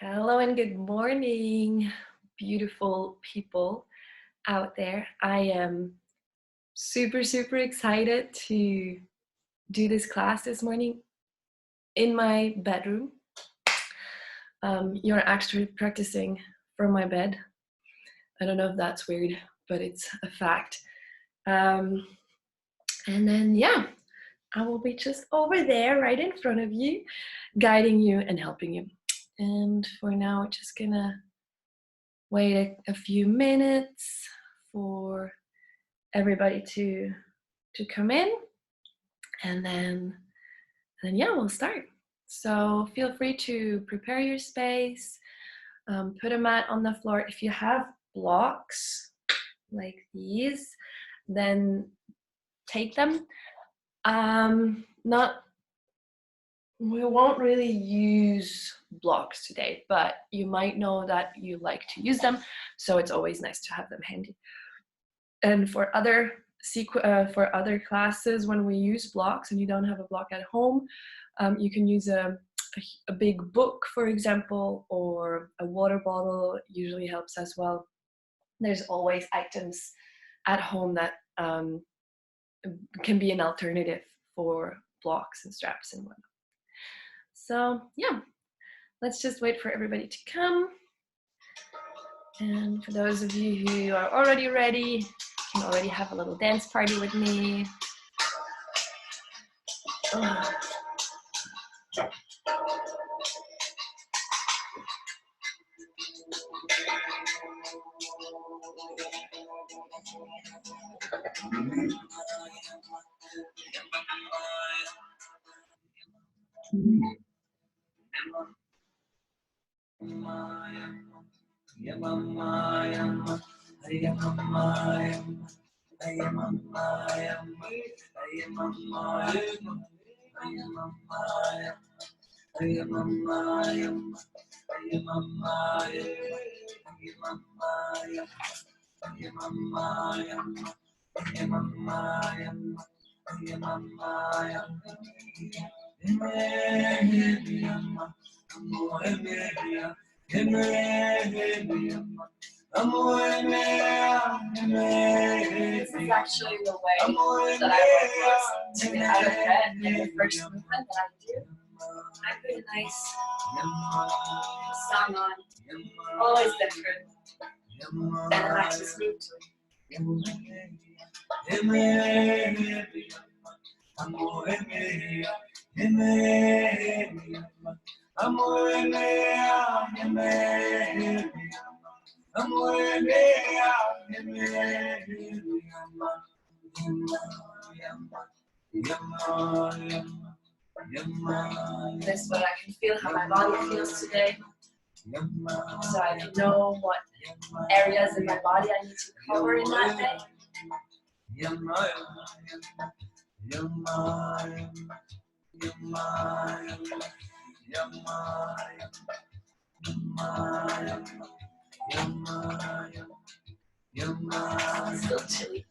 Hello and good morning, beautiful people out there. I am super excited to do this class this morning in my bedroom. You're actually practicing from my bed. I don't know if that's weird, but it's a fact. And then, yeah, I will be just over there right in front of you, guiding you and helping you. And for now, we're just gonna wait a few minutes for everybody to come in, and then yeah, we'll start. So feel free to prepare your space, put a mat on the floor. If you have blocks like these, then take them. We won't really use blocks today, but you might know that you like to use them, so it's always nice to have them handy. And for other classes, when we use blocks and you don't have a block at home, you can use a big book, for example, or a water bottle usually helps as well. There's always items at home that can be an alternative for blocks and straps and whatnot. So yeah, let's just wait for everybody to come. And for those of you who are already ready, you can already have a little dance party with me. Oh. This is actually the way that I want to get out of bed in the first movement that I do. I put a nice song on, always different, then I just move to it. This way I can feel how my body feels today, so I can know what areas in my body I need to cover in that day. It's still chilly.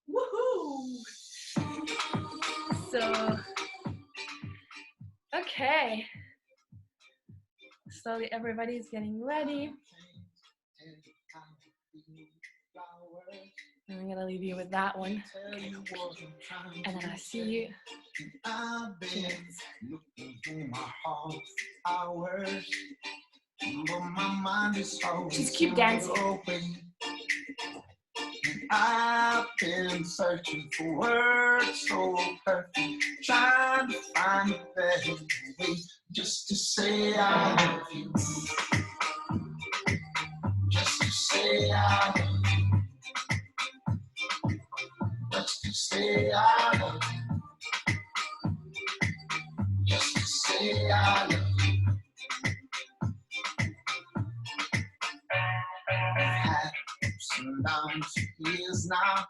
Woohoo! So, okay. Slowly everybody's getting ready. I'm gonna leave you with that one. And then I'll see you. Just keep dancing. I've been searching for words so perfect, trying to find a better way just to say I love you. Just to say I love you. Just to say I love you. Just to say I love you. Had some downs years now,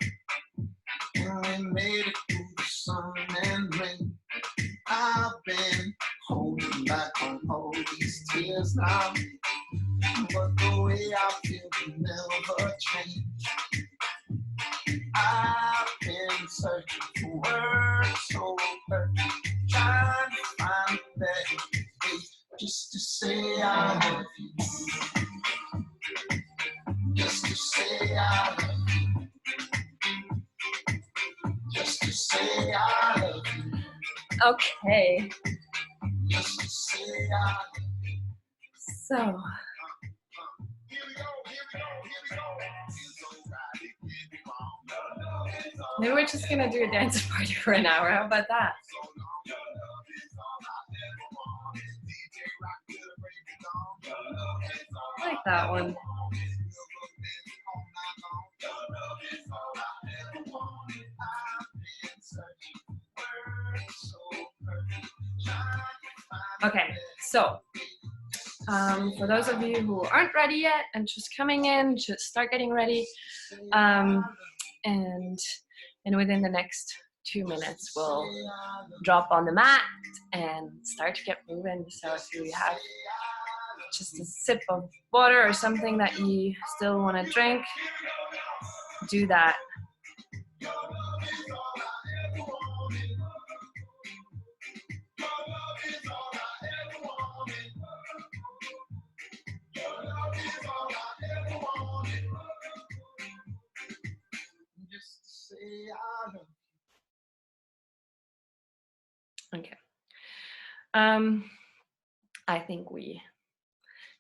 and we made it through the sun and rain. I've been holding back on all these tears now, but the way I feel will never change. I've been searching for words so perfect, trying to find a better way just to say I love you. Just to say I love you. Just to say I love you. Okay. Just to say I love you. So. Maybe we're just gonna do a dance party for an hour. How about that? I like that one. Okay, so for those of you who aren't ready yet and just coming in, just start getting ready. And within the next 2 minutes, we'll drop on the mat and start to get moving. So if you have just a sip of water or something that you still want to drink, do that. Okay. I think we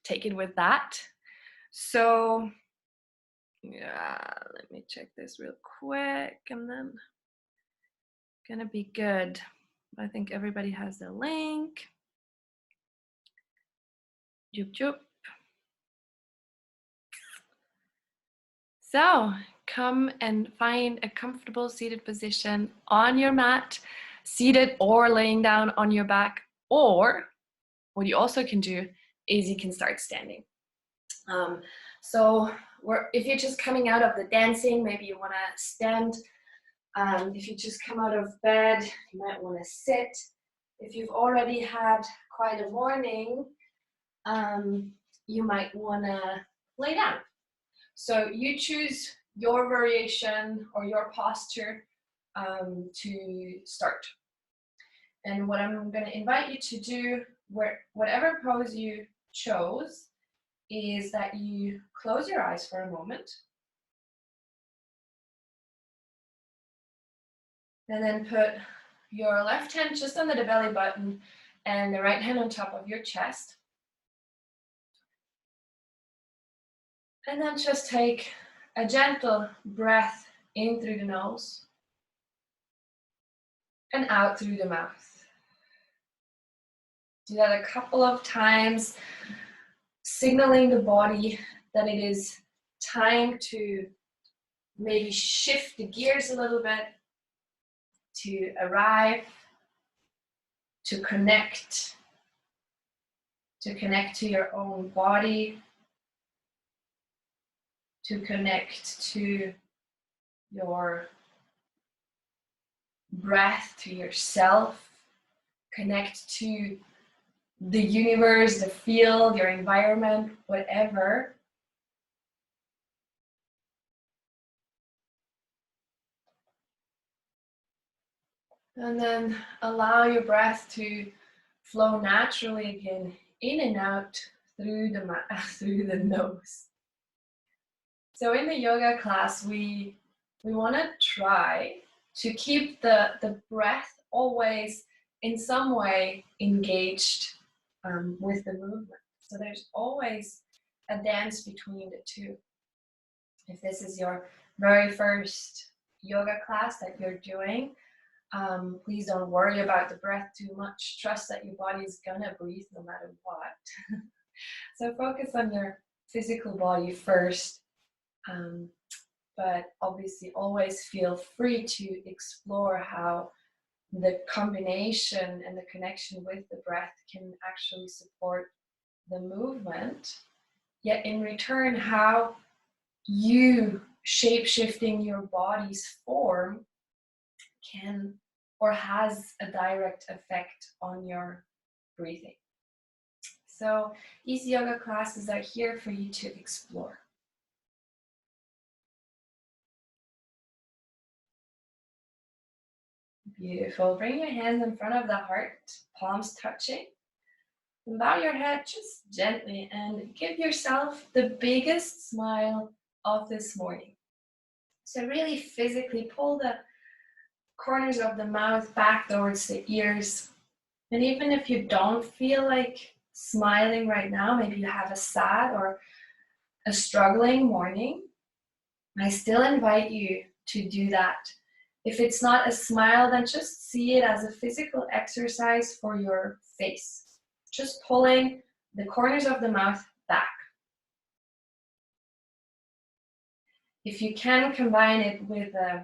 take it with that. So yeah, let me check this real quick and then gonna be good. I think everybody has the link. Joop, joop. So come and find a comfortable seated position on your mat, seated or laying down on your back, or what you also can do is you can start standing. If you're just coming out of the dancing, maybe you want to stand. If you just come out of bed, you might want to sit. If you've already had quite a morning, you might want to lay down. So you choose your variation or your posture to start. And what I'm going to invite you to do, whatever pose you chose, is that you close your eyes for a moment. And then put your left hand just under the belly button and the right hand on top of your chest. And then just take a gentle breath in through the nose and out through the mouth. Do that a couple of times, signaling the body that it is time to maybe shift the gears a little bit, to arrive, to connect to your own body, to connect to your breath, to yourself, connect to the universe, the field, your environment, whatever. And then allow your breath to flow naturally again, in and out through the nose. So in the yoga class, we want to try to keep the breath always in some way engaged with the movement. So there's always a dance between the two. If this is your very first yoga class that you're doing, please don't worry about the breath too much. Trust that your body is gonna breathe no matter what. So focus on your physical body first. But obviously always feel free to explore how the combination and the connection with the breath can actually support the movement. Yet in return, how you shape-shifting your body's form can or has a direct effect on your breathing. So these yoga classes are here for you to explore. Beautiful. Bring your hands in front of the heart, palms touching. And bow your head just gently and give yourself the biggest smile of this morning. So really physically pull the corners of the mouth back towards the ears. And even if you don't feel like smiling right now, maybe you have a sad or a struggling morning, I still invite you to do that. If it's not a smile, then just see it as a physical exercise for your face. Just pulling the corners of the mouth back. If you can combine it with a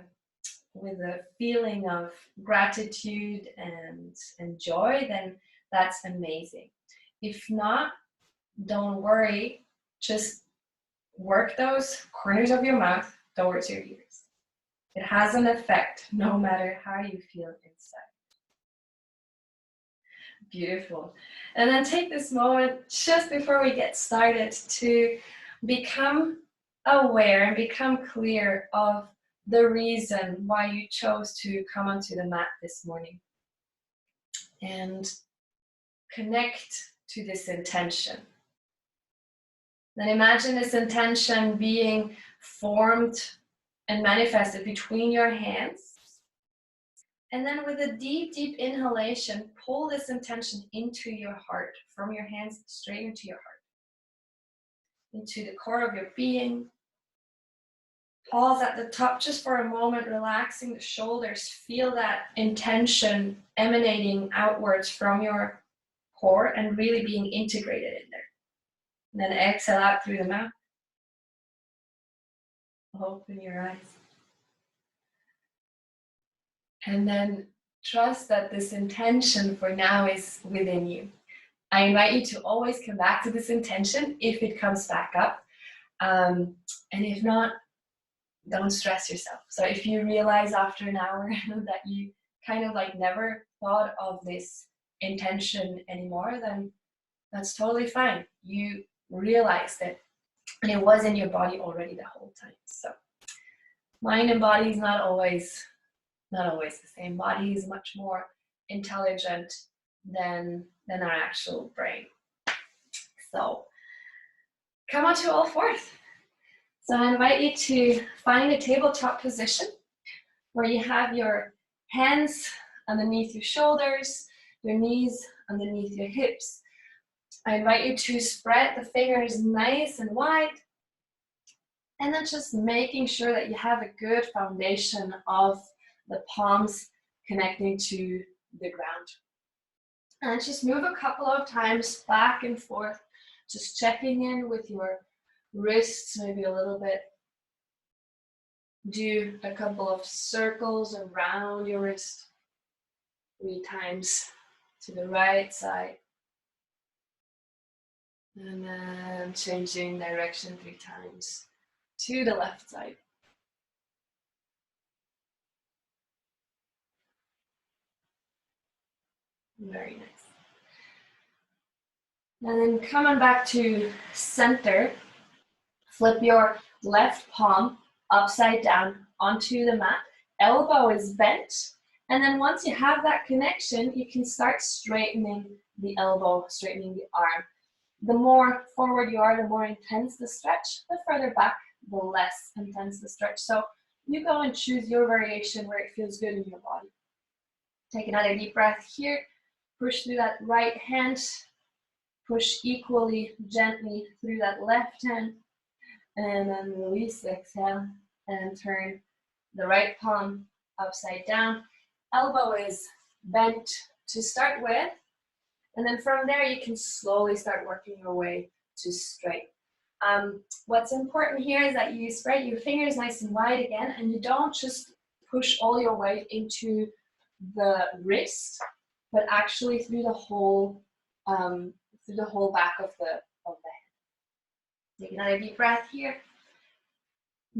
feeling of gratitude and joy, then that's amazing. If not, don't worry. Just work those corners of your mouth towards your ears. It has an effect no matter how you feel inside. Beautiful. And then take this moment just before we get started to become aware and become clear of the reason why you chose to come onto the mat this morning. And connect to this intention. Then imagine this intention being formed and manifested between your hands. And then with a deep, deep inhalation, pull this intention into your heart, from your hands straight into your heart, into the core of your being. Pause at the top just for a moment, relaxing the shoulders. Feel that intention emanating outwards from your core and really being integrated in there. And then exhale out through the mouth. Open your eyes. And then trust that this intention for now is within you. I invite you to always come back to this intention if it comes back up. And if not, don't stress yourself. So if you realize after an hour that you kind of like never thought of this intention anymore, then that's totally fine. You realized it and it was in your body already the whole time. So mind and body is not always the same. Body is much more intelligent than our actual brain. So come on to all fours. So I invite you to find a tabletop position where you have your Hands underneath your shoulders, your knees underneath your hips. I invite you to spread the fingers nice and wide, and then just making sure that you have a good foundation of the palms connecting to the ground. And just move a couple of times back and forth, just checking in with your wrists maybe a little bit. Do a couple of circles around your wrist, 3 times to the right side. And then changing direction 3 times to the left side. Very nice. And then coming back to center, flip your left palm upside down onto the mat. Elbow is bent. And then once you have that connection, you can start straightening the elbow, straightening the arm. The more forward you are, the more intense the stretch. The further back, the less intense the stretch. So you go and choose your variation where it feels good in your body. Take another deep breath here. Push through that right hand. Push equally gently through that left hand. And then release, exhale, and turn the right palm upside down. Elbow is bent to start with. And then from there, you can slowly start working your way to straight. What's important here is that you spread your fingers nice and wide again, and you don't just push all your weight into the wrist, but actually through the whole back of the hand. Take another deep breath here.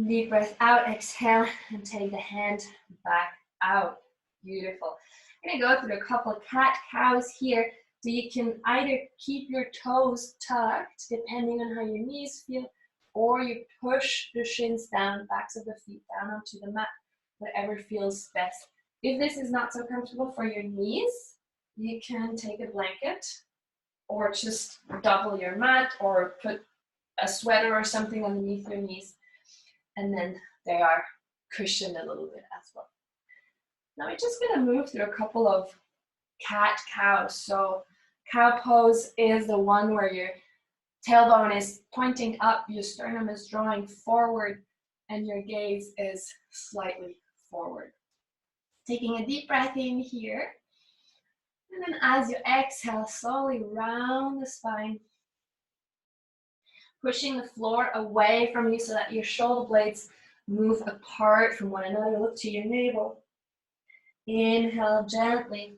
Deep breath out, exhale, and take the hand back out. Beautiful. I'm gonna go through a couple of cat-cows here. So you can either keep your toes tucked, depending on how your knees feel, or you push the shins down, backs of the feet down onto the mat, whatever feels best. If this is not so comfortable for your knees, you can take a blanket or just double your mat or put a sweater or something underneath your knees, and then they are cushioned a little bit as well. Now we're just gonna move through a couple of cat-cow. So cow pose is the one where your tailbone is pointing up, your sternum is drawing forward, and your gaze is slightly forward. Taking a deep breath in here. And then as you exhale, slowly round the spine. Pushing the floor away from you so that your shoulder blades move apart from one another. Look to your navel. Inhale gently.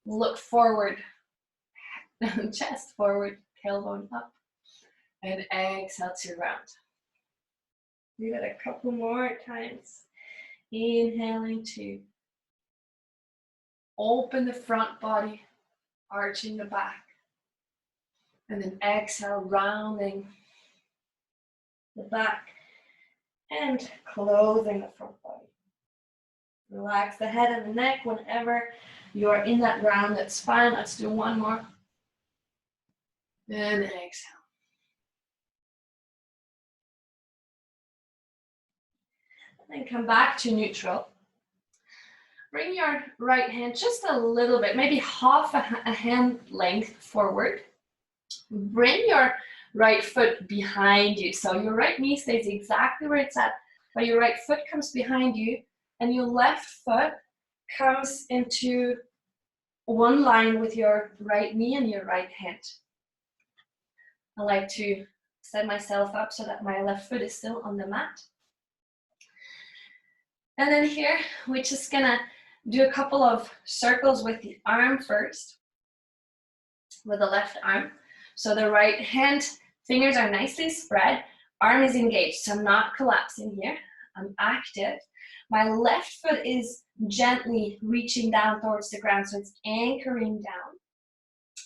Look forward, chest forward, tailbone up, and exhale to round. Do that a couple more times. Inhaling to open the front body, arching the back, and then exhale, rounding the back and closing the front body. Relax the head and the neck whenever you're in that rounded spine. Let's do one more. And exhale. And then come back to neutral. Bring your right hand just a little bit, maybe half a hand length forward. Bring your right foot behind you. So your right knee stays exactly where it's at, but your right foot comes behind you, and your left foot comes into one line with your right knee and your right hand. I like to set myself up so that my left foot is still on the mat. And then here, we're just gonna do a couple of circles with the arm first, with the left arm. So the right hand, fingers are nicely spread, arm is engaged, so I'm not collapsing here, I'm active. My left foot is gently reaching down towards the ground, so it's anchoring down.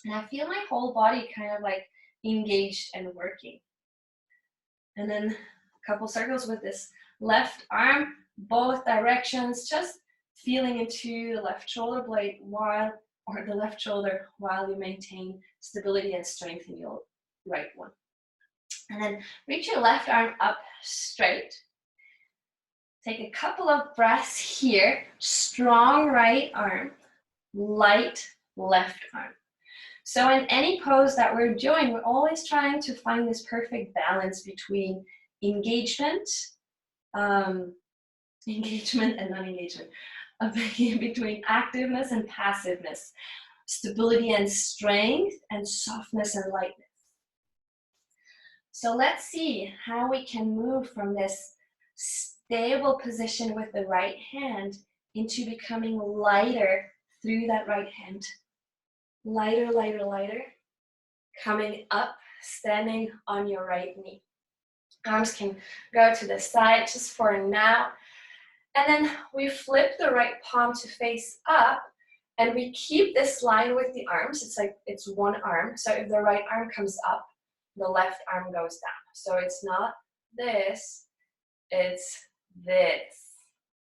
And I feel my whole body kind of like engaged and working. And then a couple circles with this left arm, both directions, just feeling into the left shoulder blade while you maintain stability and strength in your right one. And then reach your left arm up straight. Take a couple of breaths here. Strong right arm, light left arm. So in any pose that we're doing, we're always trying to find this perfect balance between engagement, engagement and non-engagement, between activeness and passiveness, stability and strength, and softness and lightness. So let's see how we can move from this stable position with the right hand into becoming lighter through that right hand. Lighter, lighter, lighter. Coming up, standing on your right knee. Arms can go to the side just for now. And then we flip the right palm to face up, and we keep this line with the arms. It's like it's one arm. So if the right arm comes up, the left arm goes down. So it's not this, it's this.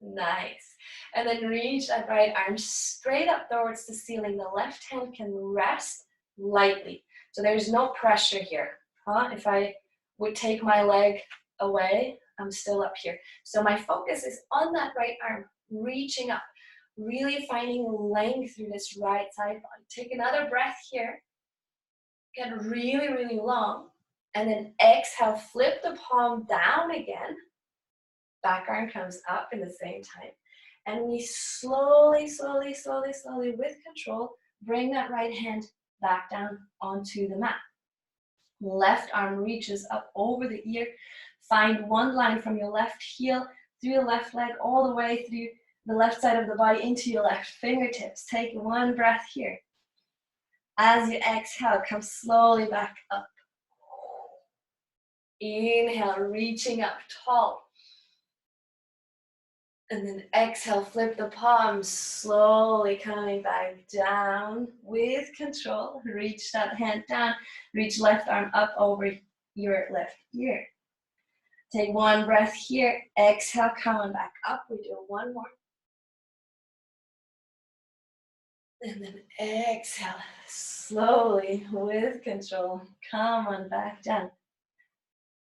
Nice. And then reach that right arm straight up towards the ceiling. The left hand can rest lightly. So there's no pressure here. If I would take my leg away, I'm still up here. So my focus is on that right arm, reaching up, really finding length through this right side body. Take another breath here. Get really, really long. And then exhale, flip the palm down again. Back arm comes up in the same time. And we slowly, slowly, slowly, slowly, with control, bring that right hand back down onto the mat. Left arm reaches up over the ear. Find one line from your left heel through the left leg all the way through the left side of the body into your left fingertips. Take one breath here. As you exhale, come slowly back up. Inhale, reaching up tall. And then exhale, flip the palms, slowly coming back down with control. Reach that hand down, reach left arm up over your left ear. Take one breath here, exhale, coming back up. We do one more. And then exhale, slowly, with control, come on back down.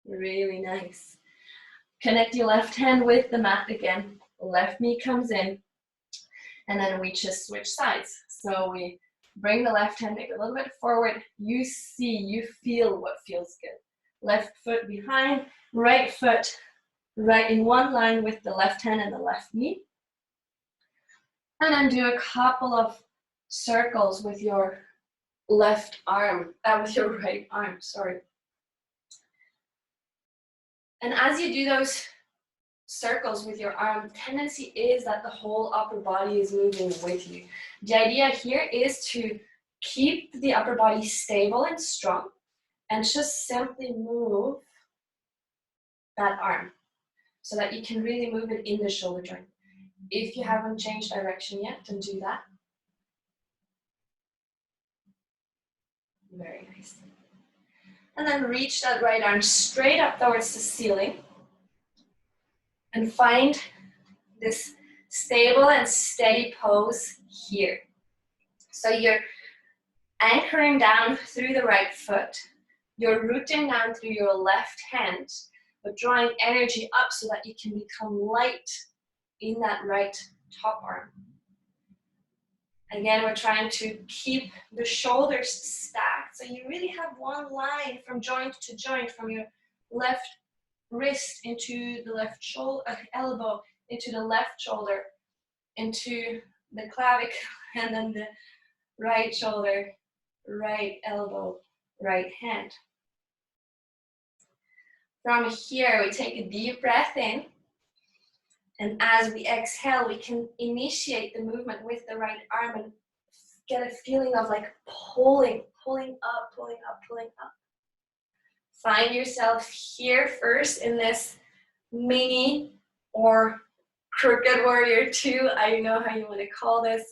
Really nice. Connect your left hand with the mat again. Left knee comes in, and then we just switch sides. So we bring the left hand maybe a little bit forward. You see, you feel what feels good. Left foot behind, right foot right in one line with the left hand and the left knee. And then do a couple of circles with your left arm, with your right arm, sorry. And as you do those circles with your arm, the tendency is that the whole upper body is moving with you. The idea here is to keep the upper body stable and strong and just simply move that arm so that you can really move it in the shoulder joint. If you haven't changed direction yet, then do that. Very nice. And then reach that right arm straight up towards the ceiling. And find this stable and steady pose here. So you're anchoring down through the right foot. You're rooting down through your left hand, but drawing energy up so that you can become light in that right top arm. Again, we're trying to keep the shoulders stacked. So you really have one line from joint to joint, from your left wrist into the left shoulder, elbow, into the left shoulder, into the clavicle, and then the right shoulder, right elbow, right hand. From here, we take a deep breath in. And as we exhale, we can initiate the movement with the right arm and get a feeling of like pulling up, pulling up, pulling up. Find yourself here first in this mini or crooked warrior 2. I don't know how you want to call this.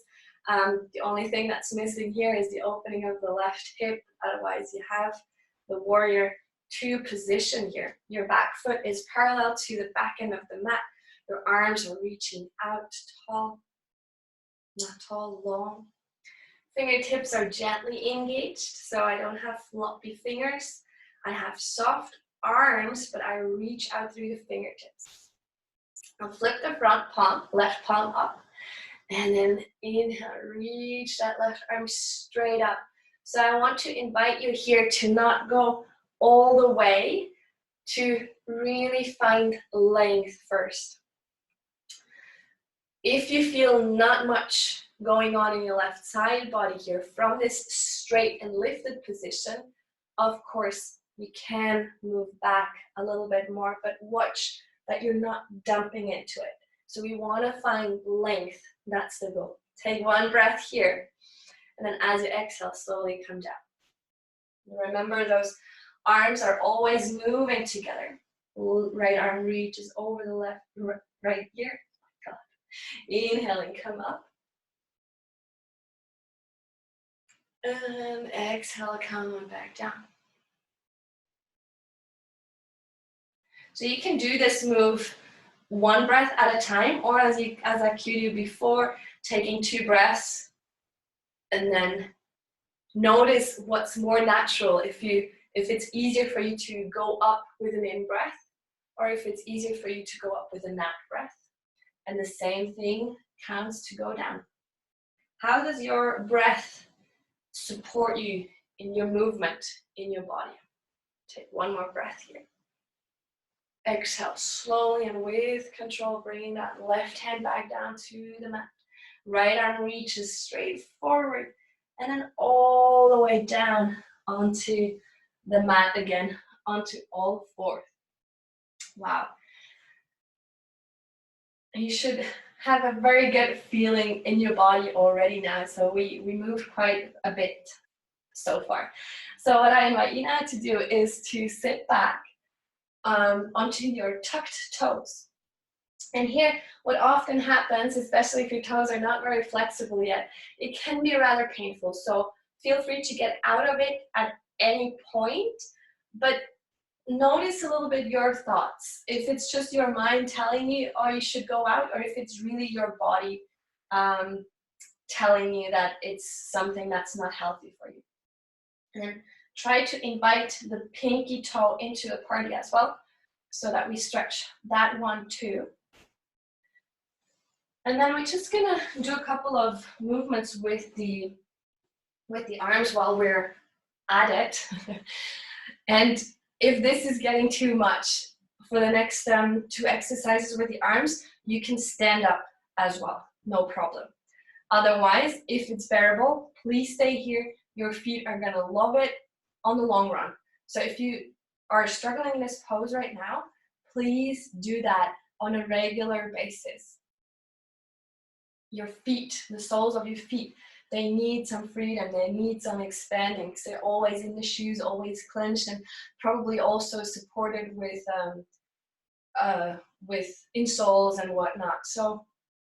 The only thing that's missing here is the opening of the left hip. Otherwise, you have the warrior 2 position here. Your back foot is parallel to the back end of the mat. Your arms are reaching out tall, not tall, long. Fingertips are gently engaged, so I don't have floppy fingers. I have soft arms, but I reach out through the fingertips. I'll flip the front palm, left palm up. And then inhale, reach that left arm straight up. So I want to invite you here to not go all the way, to really find length first. If you feel not much going on in your left side body here, from this straight and lifted position, of course, you can move back a little bit more, but watch that you're not dumping into it. So we want to find length. That's the goal. Take one breath here, and then as you exhale, slowly come down. Remember, those arms are always moving together. Right arm reaches over the left, right here. God. Inhale and come up. And exhale, come on back down. So you can do this move one breath at a time, or as I cued you before, taking 2 breaths, and then notice what's more natural. If it's easier for you to go up with an in breath, or if it's easier for you to go up with an out breath. And the same thing counts to go down. How does your breath support you in your movement in your body? Take one more breath here. Exhale slowly and with control, bringing that left hand back down to the mat. Right arm reaches straight forward, and then all the way down onto the mat again, onto all 4. Wow. You should have a very good feeling in your body already now. So we moved quite a bit so far. So what I invite you now to do is to sit back onto your tucked toes. And here, what often happens, especially if your toes are not very flexible yet, it can be rather painful. So feel free to get out of it at any point, but notice a little bit your thoughts. If it's just your mind telling you, oh, you should go out, or if it's really your body telling you that it's something that's not healthy for you. And then try to invite the pinky toe into the party as well, so that we stretch that one too. And then we're just gonna do a couple of movements with the arms while we're at it. And if this is getting too much, for the next 2 exercises with the arms, you can stand up as well, no problem. Otherwise, if it's bearable, please stay here. Your feet are gonna love it on the long run. So if you are struggling in this pose right now, please do that on a regular basis. Your feet, the soles of your feet, they need some freedom, they need some expanding, because they're always in the shoes, always clenched, and probably also supported with insoles and whatnot. So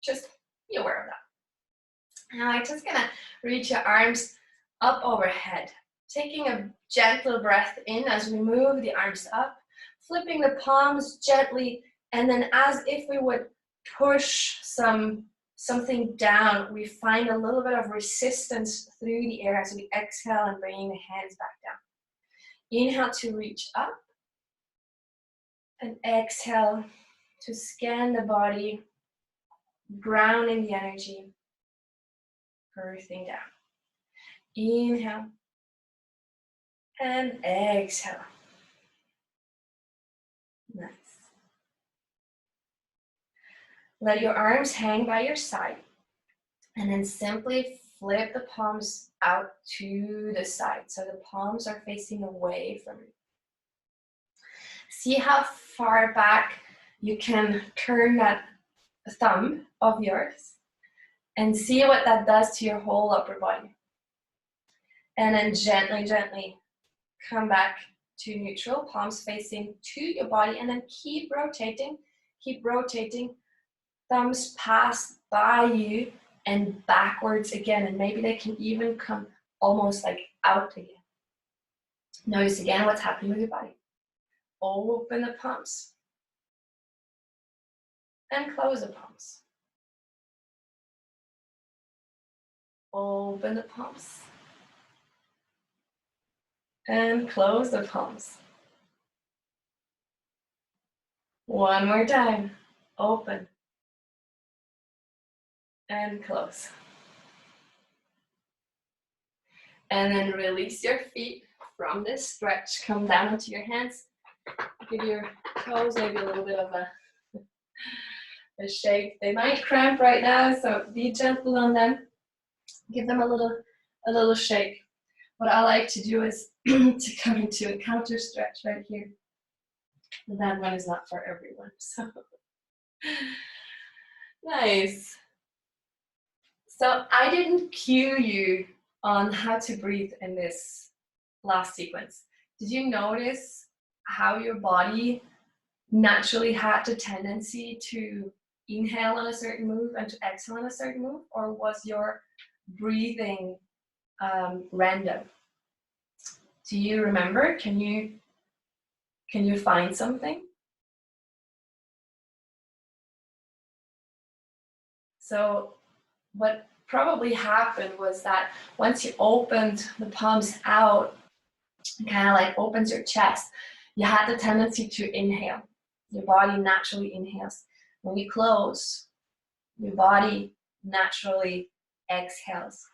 just be aware of that. Now I'm just gonna reach your arms up overhead, taking a gentle breath in as we move the arms up, flipping the palms gently, and then as if we would push something down, we find a little bit of resistance through the air as we exhale and bringing the hands back down. Inhale to reach up, and exhale to scan the body, grounding the energy, earthing down. Inhale and exhale. Nice. Let your arms hang by your side, and then simply flip the palms out to the side. So the palms are facing away from you. See how far back you can turn that thumb of yours, and see what that does to your whole upper body. And then gently, gently come back to neutral, palms facing to your body, and then keep rotating, thumbs pass by you and backwards again, and maybe they can even come almost like out again. Notice again what's happening with your body. Open the palms and close the palms. Open the palms and close the palms. One more time. open, and close. And then release your feet from this stretch. Come down onto your hands. Give your toes maybe a little bit of a shake. They might cramp right now, so be gentle on them. Give them a little shake. What I like to do is to come into a counter stretch right here. And that one is not for everyone. So nice. So I didn't cue you on how to breathe in this last sequence. Did you notice how your body naturally had the tendency to inhale on a certain move and to exhale on a certain move, or was your breathing random? Do you remember? Can you find something? So what probably happened was that once you opened the palms out, kind of like opens your chest, you had the tendency to inhale. Your body naturally inhales. When you close, your body naturally exhales.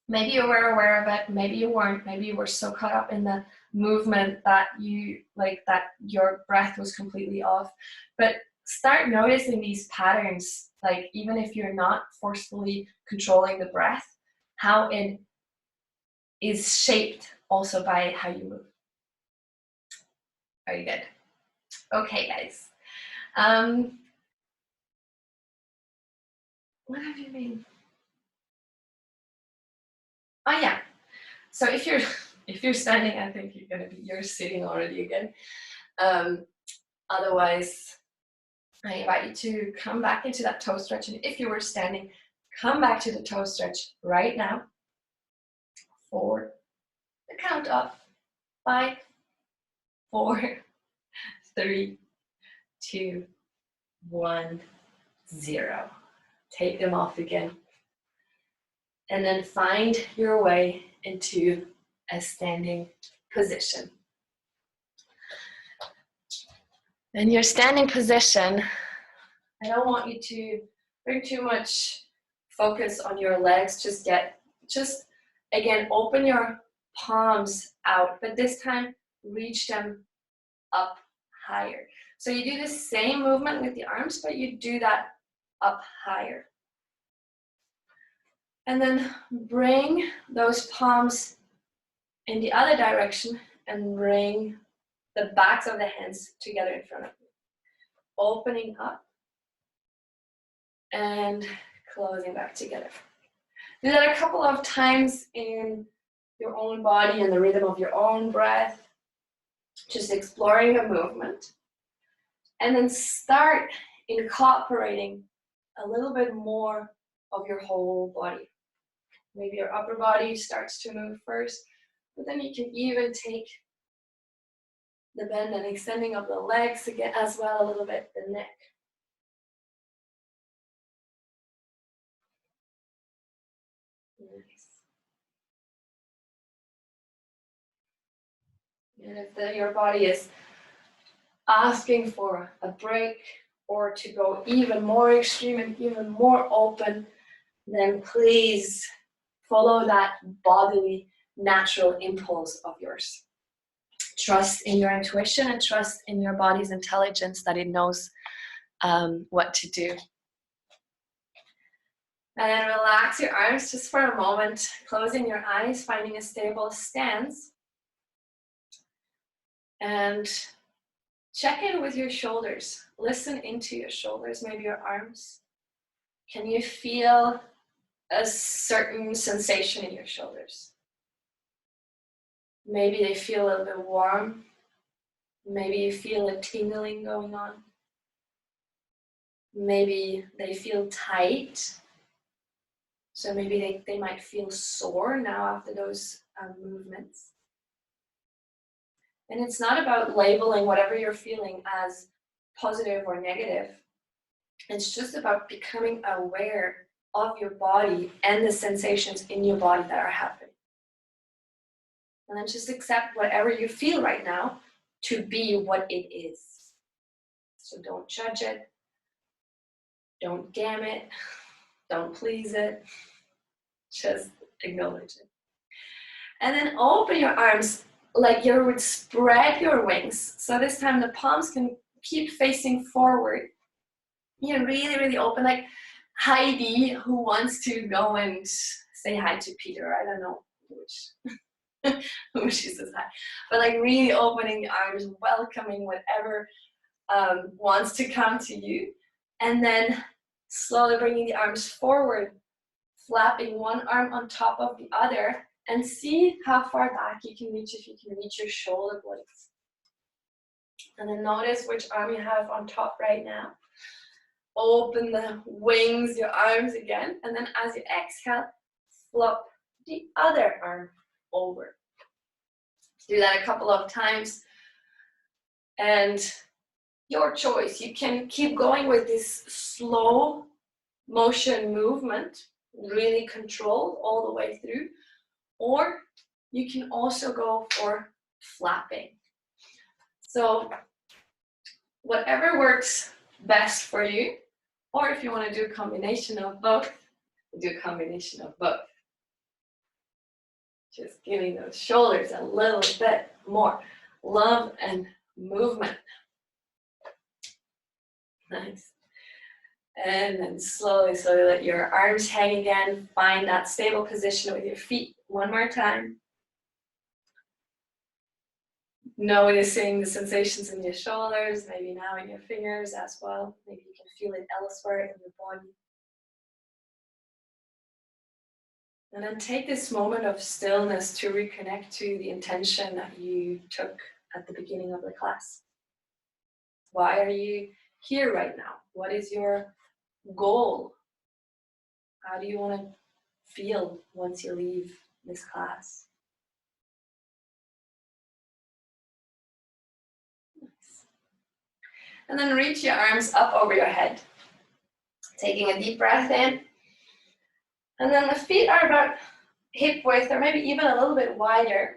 Maybe you were aware of it, maybe you weren't, maybe you were so caught up in the movement that your breath was completely off. But start noticing these patterns, like even if you're not forcefully controlling the breath, how it is shaped also by how you move. Very good. Okay, guys. What have you been? Oh yeah. So if you're standing, I think you're sitting already again. Otherwise, I invite you to come back into that toe stretch. And if you were standing, come back to the toe stretch right now for the count of 5, 4, 3, 2, 1, 0. Take them off again. And then find your way into a standing position. In your standing position, I don't want you to bring too much focus on your legs just yet. Just, again, open your palms out, but this time reach them up higher. So you do the same movement with the arms, but you do that up higher. And then bring those palms in the other direction and bring the backs of the hands together in front of you. Opening up and closing back together. Do that a couple of times in your own body and the rhythm of your own breath. Just exploring the movement. And then start incorporating a little bit more of your whole body. Maybe your upper body starts to move first, but then you can even take the bend and extending of the legs again as well, a little bit the neck. Nice. And if your body is asking for a break or to go even more extreme and even more open, then please follow that bodily natural impulse of yours. Trust in your intuition and trust in your body's intelligence that it knows what to do. And then relax your arms just for a moment, closing your eyes, finding a stable stance. And check in with your shoulders. Listen into your shoulders, maybe your arms. Can you feel a certain sensation in your shoulders? Maybe they feel a little bit warm. Maybe you feel a tingling going on. Maybe they feel tight. So maybe they might feel sore now after those movements. And it's not about labeling whatever you're feeling as positive or negative. It's just about becoming aware of your body and the sensations in your body that are happening. And then just accept whatever you feel right now to be what it is. So don't judge it. Don't gam it. Don't please it. Just acknowledge it. And then open your arms like you would spread your wings. So this time the palms can keep facing forward. You're really, really open, like Heidi, who wants to go and say hi to Peter. I don't know who she says hi. But like really opening the arms, welcoming whatever wants to come to you. And then slowly bringing the arms forward, flapping one arm on top of the other, and see how far back you can reach, if you can reach your shoulder blades. And then notice which arm you have on top right now. Open the wings, your arms again, and then as you exhale, flop the other arm over. Do that a couple of times, and your choice. You can keep going with this slow motion movement, really controlled all the way through, or you can also go for flapping. So whatever works best for you, or if you want to do a combination of both, do a combination of both. Just giving those shoulders a little bit more love and movement. Nice. And then slowly, slowly let your arms hang again. Find that stable position with your feet one more time. Noticing the sensations in your shoulders, maybe now in your fingers as well. Maybe you can feel it elsewhere in your body. And then take this moment of stillness to reconnect to the intention that you took at the beginning of the class. Why are you here right now? What is your goal? How do you want to feel once you leave this class? Nice. And then reach your arms up over your head. Taking a deep breath in. And then the feet are about hip width or maybe even a little bit wider.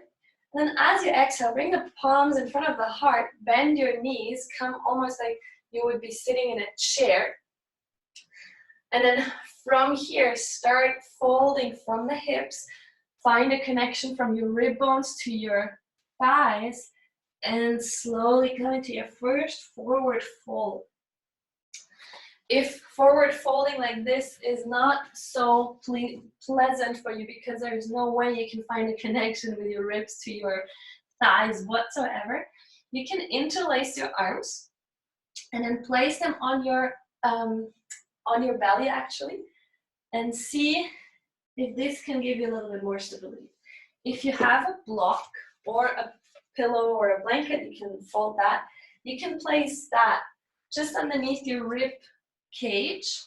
And then as you exhale, bring the palms in front of the heart, bend your knees, come almost like you would be sitting in a chair. And then from here, start folding from the hips. Find a connection from your rib bones to your thighs, and slowly come into your first forward fold. If forward folding like this is not so pleasant for you because there is no way you can find a connection with your ribs to your thighs whatsoever, you can interlace your arms and then place them on your belly actually, and see if this can give you a little bit more stability. If you have a block or a pillow or a blanket, you can fold that. You can place that just underneath your rib cage,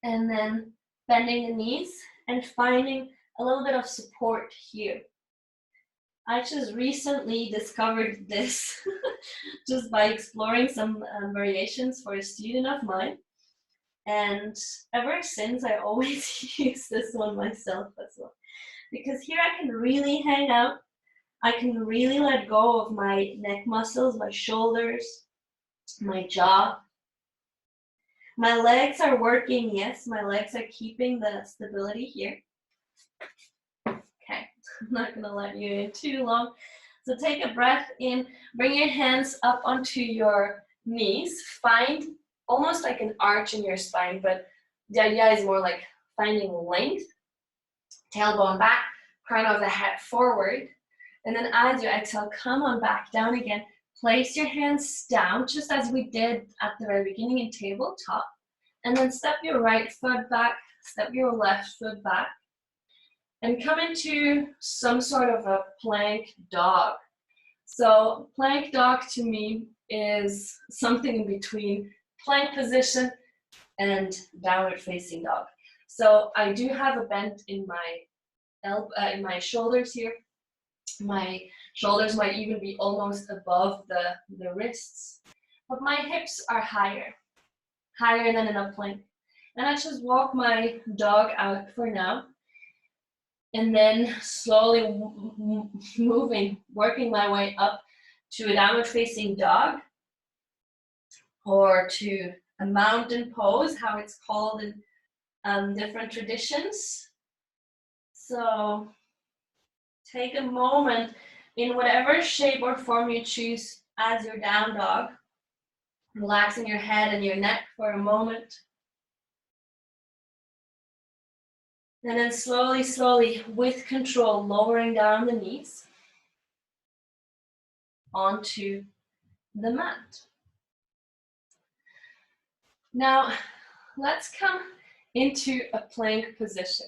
and then bending the knees and finding a little bit of support here. I just recently discovered this just by exploring some variations for a student of mine, and ever since I always use this one myself as well, because here I can really hang out. I can really let go of my neck muscles, my shoulders, my jaw. My legs are working, yes, my legs are keeping the stability here. Okay, I'm not gonna let you in too long. So take a breath in, bring your hands up onto your knees, find almost like an arch in your spine, but the idea is more like finding length. Tailbone back, crown of the head forward, and then as you exhale, come on back down again. Place your hands down, just as we did at the very beginning in tabletop. And then step your right foot back, step your left foot back. And come into some sort of a plank dog. So plank dog to me is something in between plank position and downward facing dog. So I do have a bend in my shoulders here. My shoulders might even be almost above the wrists, but my hips are higher than in a plank. And I just walk my dog out for now, and then slowly working my way up to a downward facing dog, or to a mountain pose, how it's called in different traditions. So take a moment in whatever shape or form you choose as your down dog, relaxing your head and your neck for a moment. And then slowly, slowly, with control, lowering down the knees onto the mat. Now, let's come into a plank position.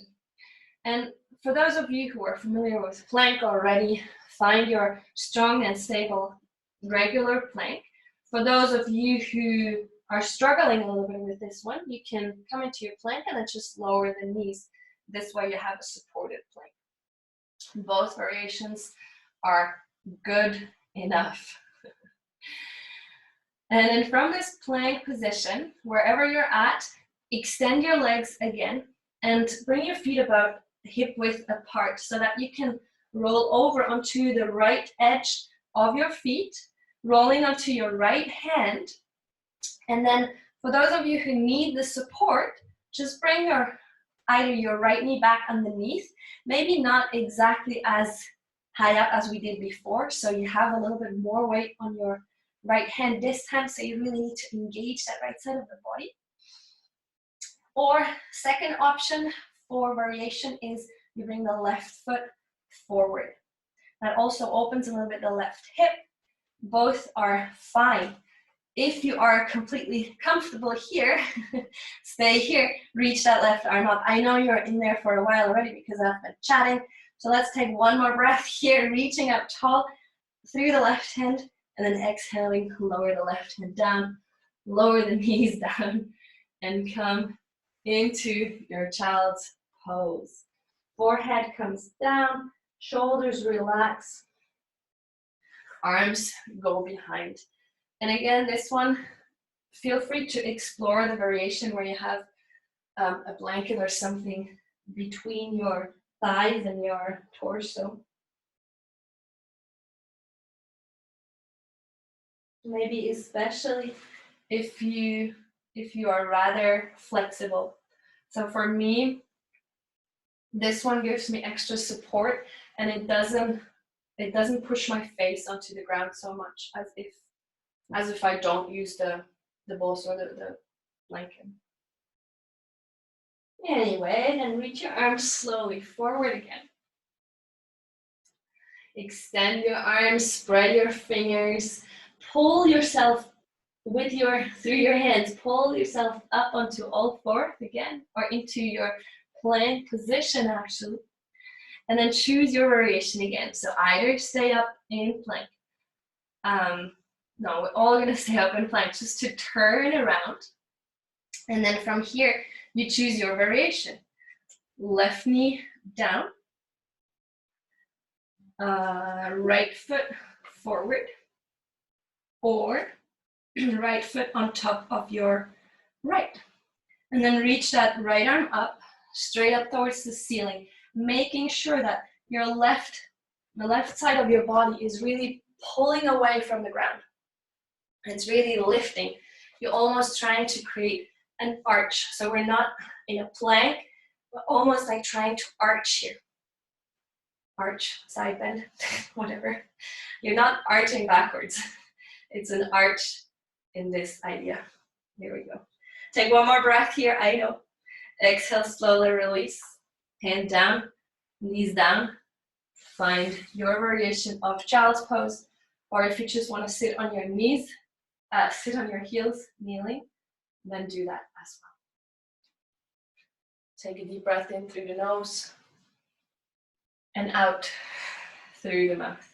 And for those of you who are familiar with plank already, find your strong and stable regular plank. For those of you who are struggling a little bit with this one, you can come into your plank and then just lower the knees. This way you have a supported plank. Both variations are good enough. And then from this plank position, wherever you're at, extend your legs again and bring your feet about hip width apart so that you can roll over onto the right edge of your feet, rolling onto your right hand. And then for those of you who need the support, just bring either your right knee back underneath, maybe not exactly as high up as we did before, so you have a little bit more weight on your right hand this time, so you really need to engage that right side of the body. Or second option for variation is you bring the left foot forward. That also opens a little bit the left hip. Both are fine. If you are completely comfortable here, stay here, reach that left arm up. I know you're in there for a while already because I've been chatting. So let's take one more breath here, reaching up tall through the left hand, and then exhaling, lower the left hand down, lower the knees down, and come into your child's pose. Forehead comes down, shoulders relax, arms go behind. And again, this one, feel free to explore the variation where you have a blanket or something between your thighs and your torso. Maybe especially if you are rather flexible. So for me, this one gives me extra support, and it doesn't push my face onto the ground so much as if I don't use the bolster or the blanket. Anyway, then reach your arms slowly forward again. Extend your arms, spread your fingers, pull yourself through your hands, pull yourself up onto all fours again, or into your plank position actually. And then choose your variation again. So either stay up in plank. No, we're all gonna stay up in plank, just to turn around. And then from here, you choose your variation. Left knee down, right foot forward, or right foot on top of your right. And then reach that right arm up, straight up towards the ceiling, making sure that the left side of your body is really pulling away from the ground. It's really lifting. You're almost trying to create an arch. So we're not in a plank, but almost like trying to arch here. Arch, side bend, whatever. You're not arching backwards. It's an arch in this idea. Here we go. Take one more breath here, I know. Exhale, slowly release. Hand down, knees down. Find your variation of child's pose, or if you just want to sit on your knees, sit on your heels, kneeling, then do that as well. Take a deep breath in through the nose and out through the mouth.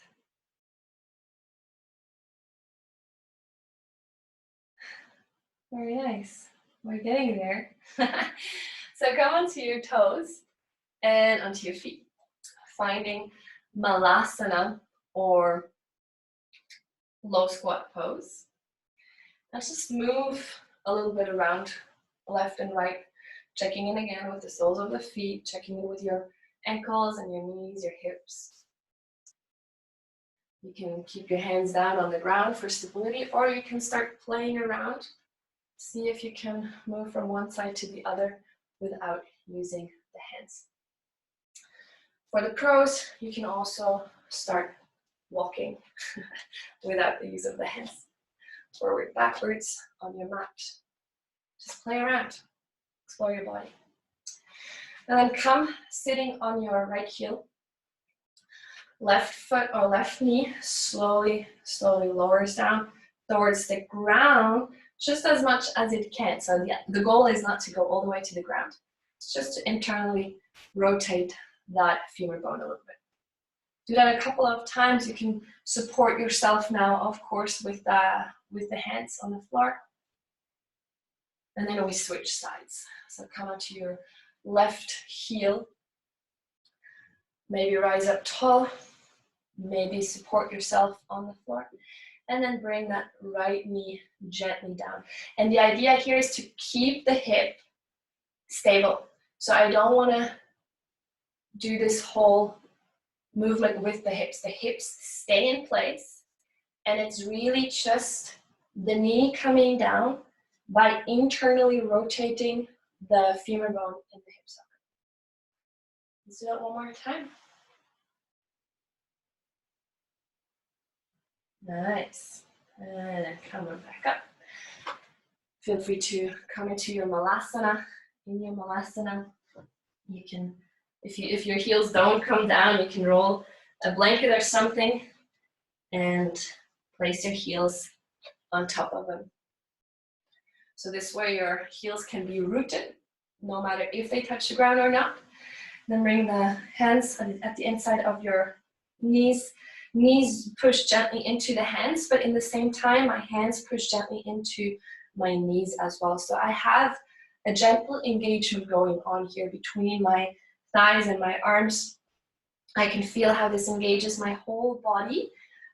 Very nice. We're getting there. So come onto your toes and onto your feet, finding Malasana or low squat pose. Let's just move a little bit around left and right, checking in again with the soles of the feet, checking in with your ankles and your knees, your hips. You can keep your hands down on the ground for stability, or you can start playing around See if you can move from one side to the other without using the hands. For the crows, you can also start walking without the use of the hands. Forward, backwards on your mat. Just play around, explore your body. And then come sitting on your right heel. Left foot or left knee slowly, slowly lowers down towards the ground, just as much as it can. So the goal is not to go all the way to the ground. It's just to internally rotate that femur bone a little bit. Do that a couple of times. You can support yourself now, of course, with the hands on the floor. And then we switch sides. So come onto your left heel. Maybe rise up tall. Maybe support yourself on the floor. And then bring that right knee gently down. And the idea here is to keep the hip stable. So I don't want to do this whole movement with the hips. The hips stay in place. And it's really just the knee coming down by internally rotating the femur bone in the hip socket. Let's do that one more time. Nice. And then come on back up. Feel free to come into your malasana. In your malasana, you can, if your heels don't come down, you can roll a blanket or something and place your heels on top of them. So this way your heels can be rooted, no matter if they touch the ground or not. Then bring the hands at the inside of your knees. Knees push gently into the hands, but in the same time, my hands push gently into my knees as well. So I have a gentle engagement going on here between my thighs and my arms. I can feel how this engages my whole body,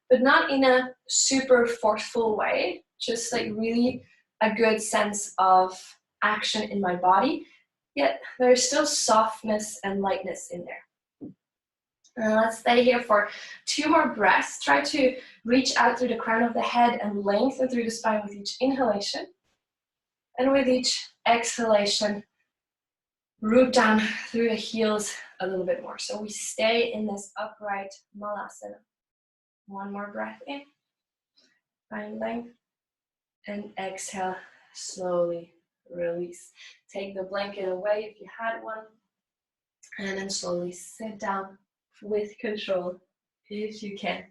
but not in a super forceful way, just like really a good sense of action in my body, yet there's still softness and lightness in there. And let's stay here for 2 more breaths. Try to reach out through the crown of the head and lengthen through the spine with each inhalation. And with each exhalation, root down through the heels a little bit more. So we stay in this upright malasana. 1 more breath in, find length, and exhale, slowly release. Take the blanket away if you had one, and then slowly sit down with control if you can.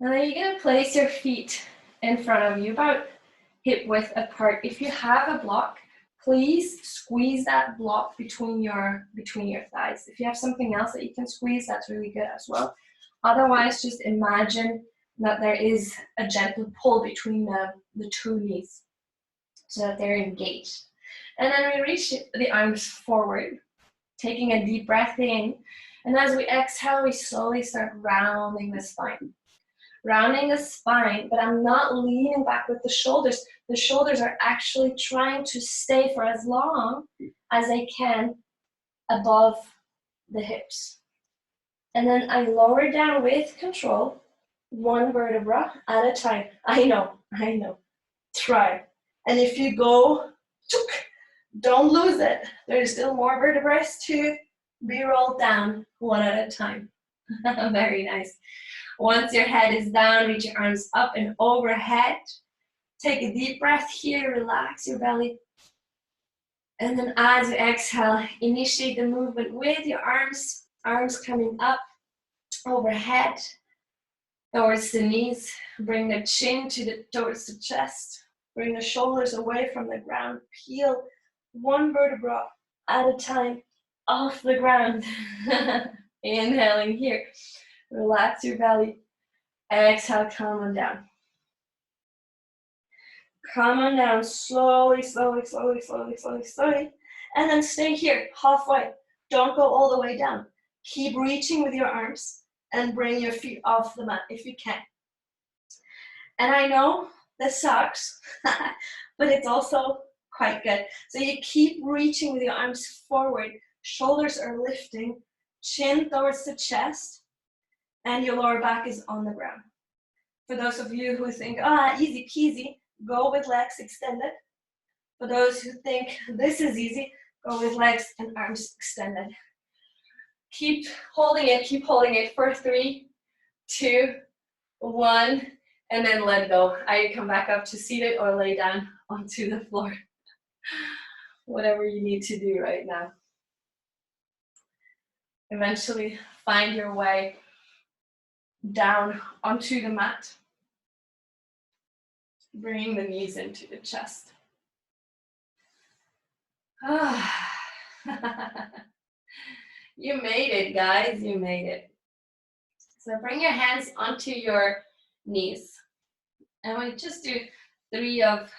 Now then you're going to place your feet in front of you, about hip width apart. If you have a block, please squeeze that block between your thighs. If you have something else that you can squeeze, that's really good as well. Otherwise, just imagine that there is a gentle pull between the 2 knees so that they're engaged. And then we reach the arms forward, taking a deep breath in. And as we exhale, we slowly start rounding the spine. Rounding the spine, but I'm not leaning back with the shoulders. The shoulders are actually trying to stay for as long as they can above the hips. And then I lower down with control, 1 vertebra at a time. I know. Try. And if you go, don't lose it. There's still more vertebrae to be rolled down 1 at a time. Very nice. Once your head is down, reach your arms up and overhead. Take a deep breath here, relax your belly. And then as you exhale, initiate the movement with your arms coming up overhead towards the knees. Bring the chin towards the chest. Bring the shoulders away from the ground. Peel 1 vertebra at a time off the ground. Inhaling here. Relax your belly. Exhale, come on down. Come on down, slowly. And then stay here, halfway. Don't go all the way down. Keep reaching with your arms and bring your feet off the mat if you can. And I know this sucks, but it's also quite good. So you keep reaching with your arms forward. Shoulders are lifting, chin towards the chest, and your lower back is on the ground. For those of you who think, ah, easy peasy, go with legs extended. For those who think this is easy, go with legs and arms extended. Keep holding it for 3, 2, 1, and then let go. I come back up to seated or lay down onto the floor. Whatever you need to do right now. Eventually find your way down onto the mat. Bringing the knees into the chest. You made it, guys, you made it. So bring your hands onto your knees. And we just do 3 of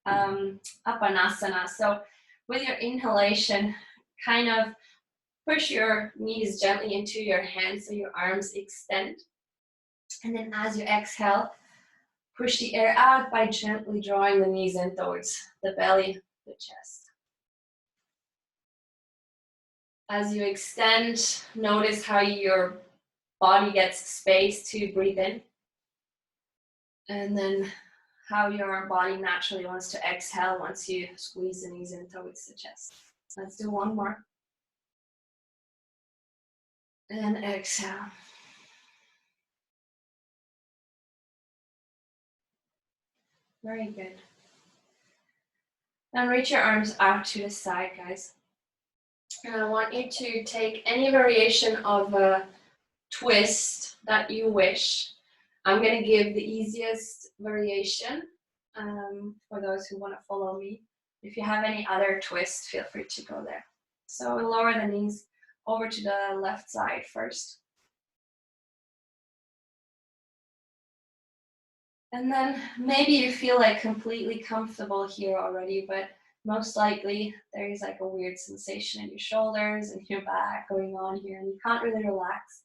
Apanasana. So with your inhalation, kind of push your knees gently into your hands so your arms extend. And then as you exhale, push the air out by gently drawing the knees in towards the belly, the chest. As you extend, notice how your body gets space to breathe in. And then how your body naturally wants to exhale once you squeeze the knees in towards the chest. Let's do one more. And exhale. Very good. Now reach your arms out to the side, guys. And I want you to take any variation of a twist that you wish. I'm going to give the easiest variation for those who want to follow me. If you have any other twists, feel free to go there. So lower the knees over to the left side first. And then maybe you feel like completely comfortable here already, but most likely there is like a weird sensation in your shoulders and your back going on here, and you can't really relax.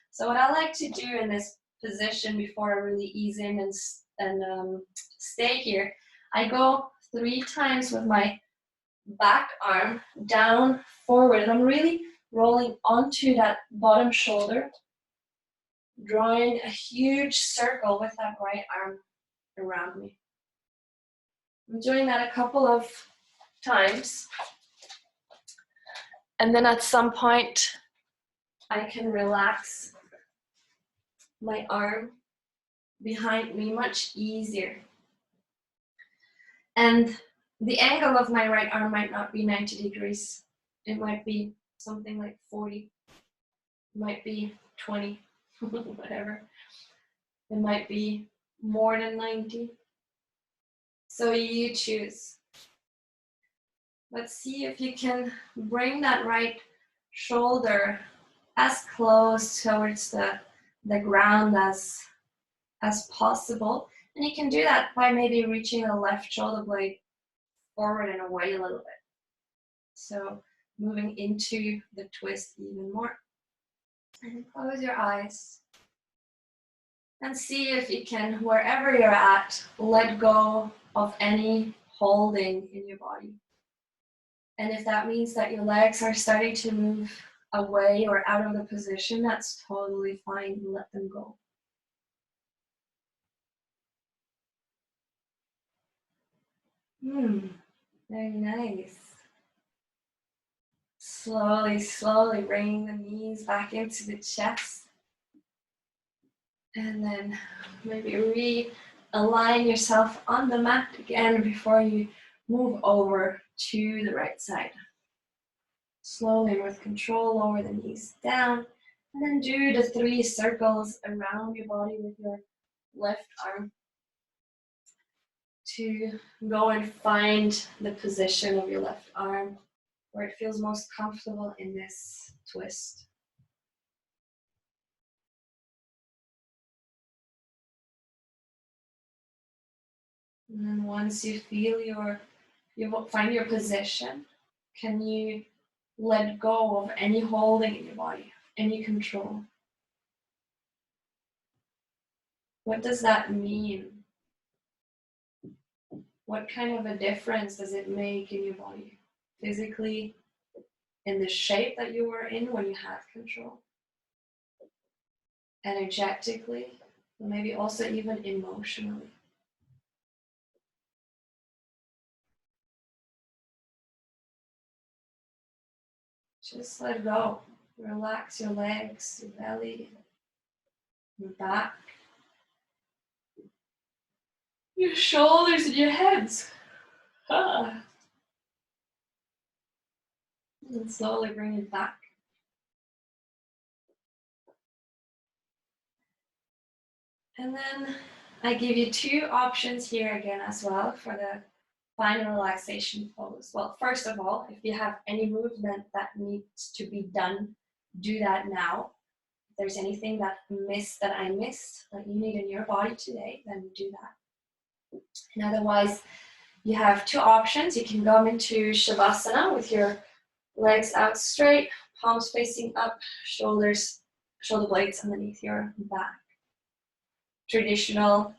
So what I like to do in this position before I really ease in and stay here, I go 3 times with my back arm down, forward, and I'm really rolling onto that bottom shoulder, drawing a huge circle with that right arm around me. I'm doing that a couple of times. And then at some point, I can relax my arm behind me much easier. And the angle of my right arm might not be 90 degrees. It might be something like 40. It might be 20, whatever. It might be more than 90. So you choose. Let's see if you can bring that right shoulder as close towards the ground as possible. And you can do that by maybe reaching the left shoulder blade forward and away a little bit. So moving into the twist even more. And close your eyes. And see if you can, wherever you're at, let go of any holding in your body. And if that means that your legs are starting to move away or out of the position, that's totally fine. Let them go. Very nice. Slowly, slowly bringing the knees back into the chest. And then maybe realign yourself on the mat again before you move over to the right side. Slowly, with control, lower the knees down. And then do the 3 circles around your body with your left arm to go and find the position of your left arm where it feels most comfortable in this twist. And then once you feel you find your position, can you let go of any holding in your body, any control? What does that mean? What kind of a difference does it make in your body? Physically, in the shape that you were in when you had control? Energetically, maybe also even emotionally. Just let go. Relax your legs, your belly, your back, your shoulders, and your heads. And slowly bring it back. And then I give you two options here again as well for the final relaxation pose. Well, first of all, if you have any movement that needs to be done, do that now. If there's anything that I missed that you need in your body today, then do that. And otherwise, you have two options. You can go into Shavasana with your legs out straight, palms facing up, shoulder blades underneath your back. Traditional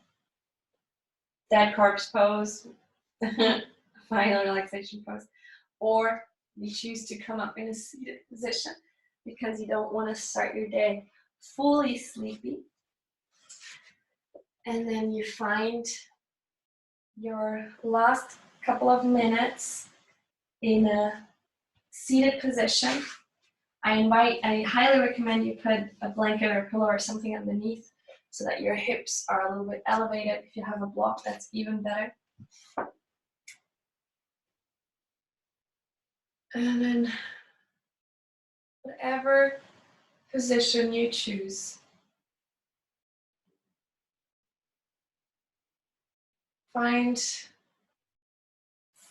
dead corpse pose, final relaxation pose. Or you choose to come up in a seated position because you don't want to start your day fully sleepy. And then you find your last couple of minutes in a seated position. I highly recommend you put a blanket or a pillow or something underneath so that your hips are a little bit elevated. If you have a block, that's even better. And then whatever position you choose, find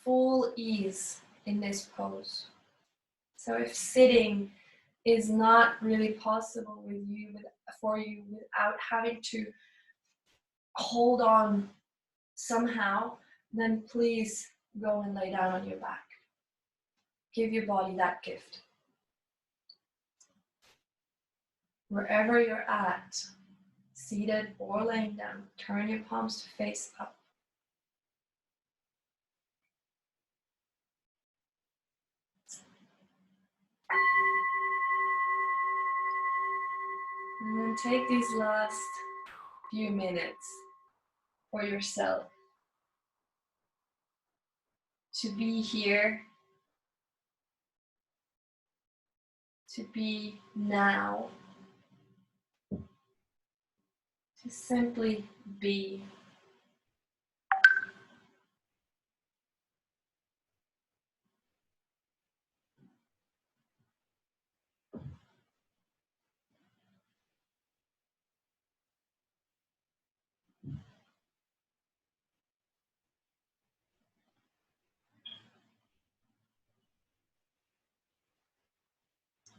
full ease in this pose. So if sitting is not really possible for you without having to hold on somehow, then please go and lay down on your back. Give your body that gift. Wherever you're at, seated or laying down, turn your palms to face up. And then take these last few minutes for yourself to be here, to be now, to simply be.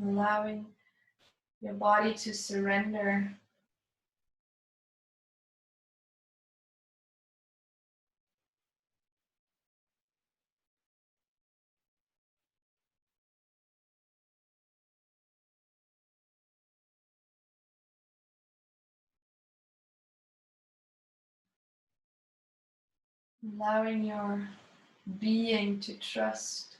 Allowing your body to surrender. Allowing your being to trust.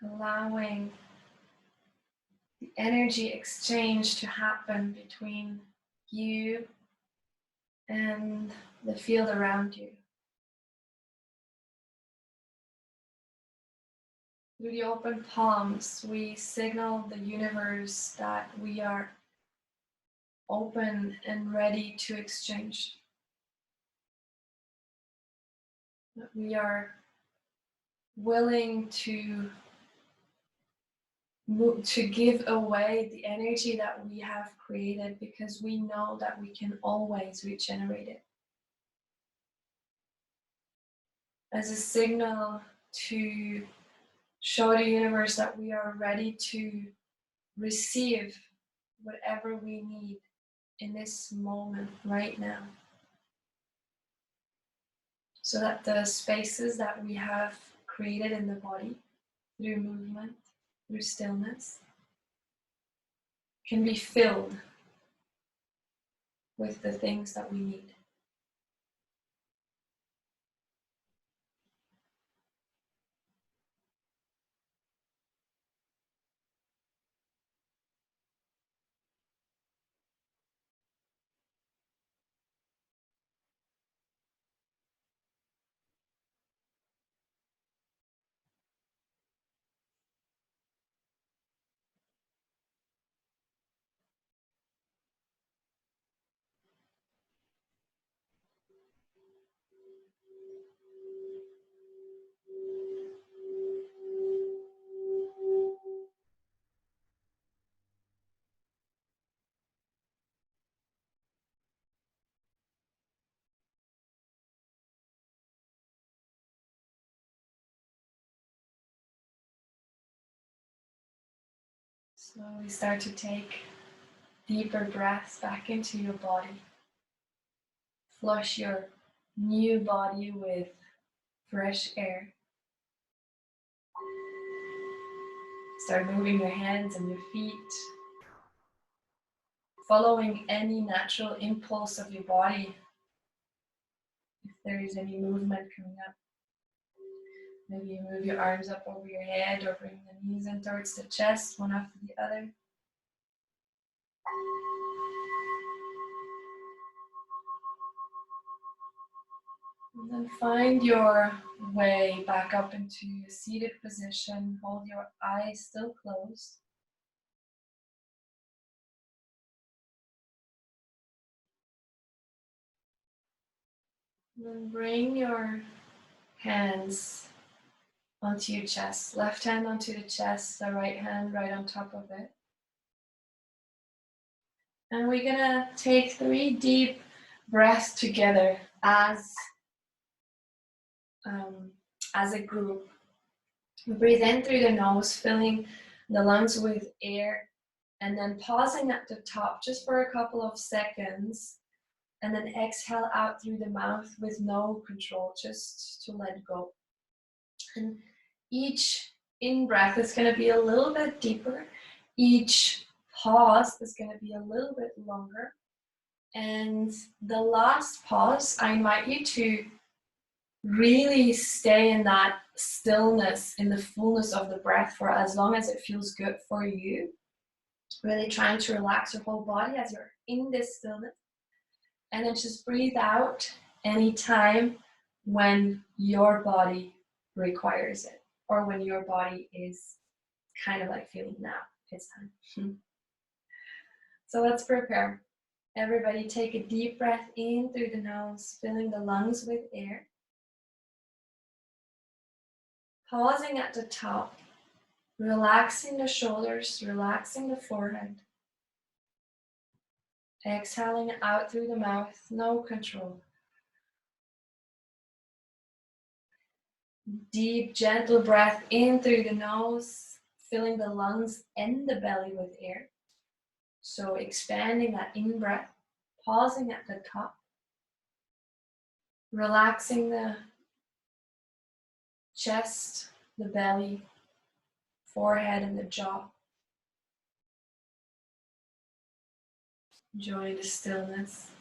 Allowing the energy exchange to happen between you and the field around you. Through the open palms, we signal the universe that we are open and ready to exchange. That we are willing to give away the energy that we have created because we know that we can always regenerate it. As a signal to show the universe that we are ready to receive whatever we need in this moment right now. So that the spaces that we have created in the body through movement, through stillness, can be filled with the things that we need. Slowly start to take deeper breaths back into your body. Flush your new body with fresh air. Start moving your hands and your feet, following any natural impulse of your body. If there is any movement coming up, maybe you move your arms up over your head or bring the knees in towards the chest, one after the other. And then find your way back up into a seated position. Hold your eyes still closed. And then bring your hands onto your chest. Left hand onto the chest, the right hand right on top of it. And we're gonna take 3 deep breaths together as a group. We breathe in through the nose, filling the lungs with air, and then pausing at the top just for a couple of seconds, and then exhale out through the mouth with no control, just to let go. And each in-breath is going to be a little bit deeper. Each pause is going to be a little bit longer. And the last pause, I invite you to really stay in that stillness, in the fullness of the breath for as long as it feels good for you. Really trying to relax your whole body as you're in this stillness. And then just breathe out anytime when your body requires it, or when your body is kind of like feeling now it's time. So let's prepare. Everybody take a deep breath in through the nose, filling the lungs with air. Pausing at the top, relaxing the shoulders, relaxing the forehead. Exhaling out through the mouth, no control. Deep, gentle breath in through the nose, filling the lungs and the belly with air. So expanding that in-breath, pausing at the top, relaxing the chest, the belly, forehead, and the jaw. Enjoying the stillness.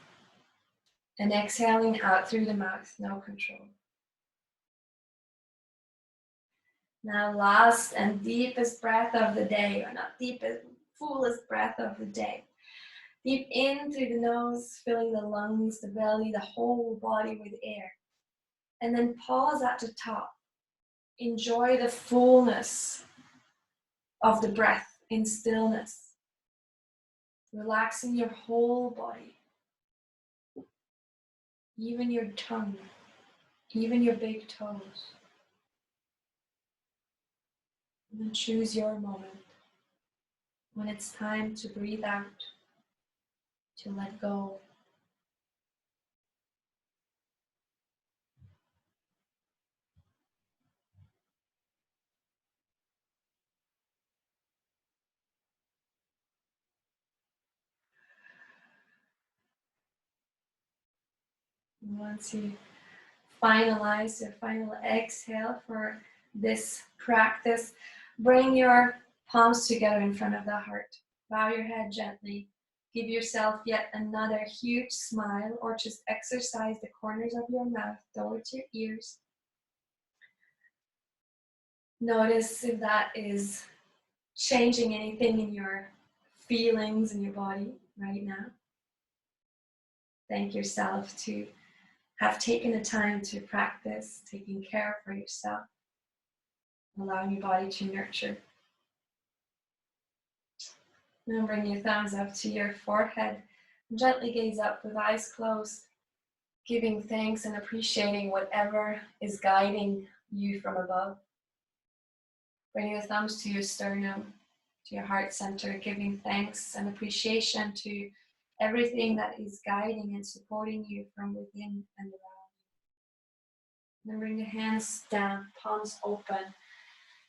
And exhaling out through the mouth, no control. Now last and deepest breath of the day, or not deepest, fullest breath of the day. Deep in through the nose, filling the lungs, the belly, the whole body with air. And then pause at the top. Enjoy the fullness of the breath in stillness. Relaxing your whole body. Even your tongue, even your big toes. And then choose your moment when it's time to breathe out, to let go. Once you finalize your final exhale for this practice, bring your palms together in front of the heart. Bow your head gently. Give yourself yet another huge smile, or just exercise the corners of your mouth towards your ears. Notice if that is changing anything in your feelings in your body right now. Thank yourself to have taken the time to practice taking care for yourself, allowing your body to nurture. Now bring your thumbs up to your forehead. Gently gaze up with eyes closed, giving thanks and appreciating whatever is guiding you from above. Bring your thumbs to your sternum, to your heart center, giving thanks and appreciation to everything that is guiding and supporting you from within and around. Then bring your hands down, palms open,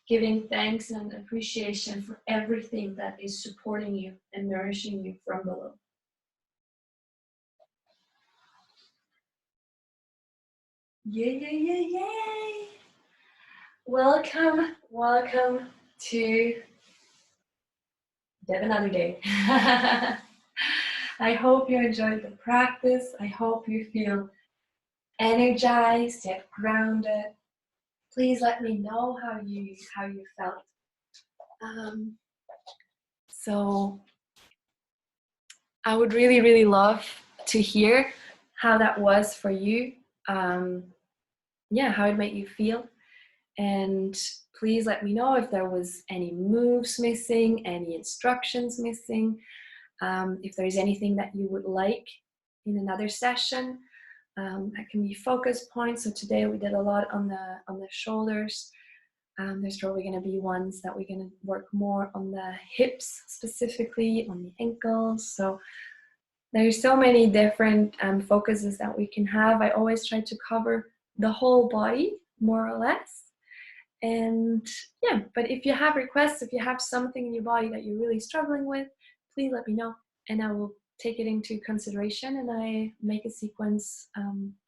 giving thanks and appreciation for everything that is supporting you and nourishing you from below. Yay, yay, yay, yay! Welcome, welcome to yet another day. I hope you enjoyed the practice. I hope you feel energized yet grounded. Please let me know how you felt. So I would really, really love to hear how that was for you. Yeah, how it made you feel. And please let me know if there was any moves missing, any instructions missing, if there's anything that you would like in another session. That can be focus points. So today we did a lot on the shoulders. There's probably going to be ones that we're going to work more on the hips specifically, on the ankles. So there's so many different focuses that we can have. I always try to cover the whole body, more or less. And yeah, but if you have requests, if you have something in your body that you're really struggling with, please let me know and I will take it into consideration and I make a sequence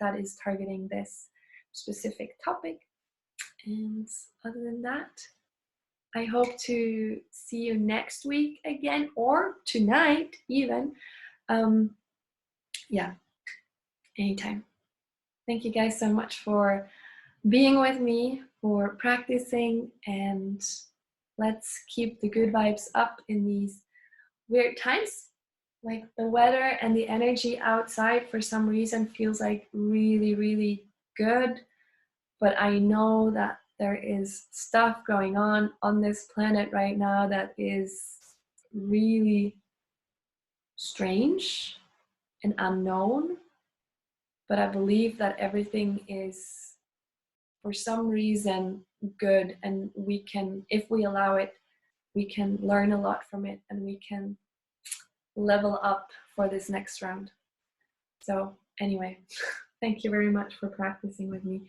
that is targeting this specific topic. And other than that, I hope to see you next week again, or tonight even. Yeah, anytime. Thank you guys so much for being with me, for practicing, and let's keep the good vibes up in these weird times. Like the weather and the energy outside for some reason feels like really, really good. But I know that there is stuff going on this planet right now that is really strange and unknown. But I believe that everything is, for some reason, good, and we can, if we allow it, we can learn a lot from it and we can level up for this next round. So anyway, thank you very much for practicing with me,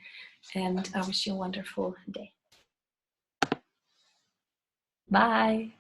and I wish you a wonderful day. Bye.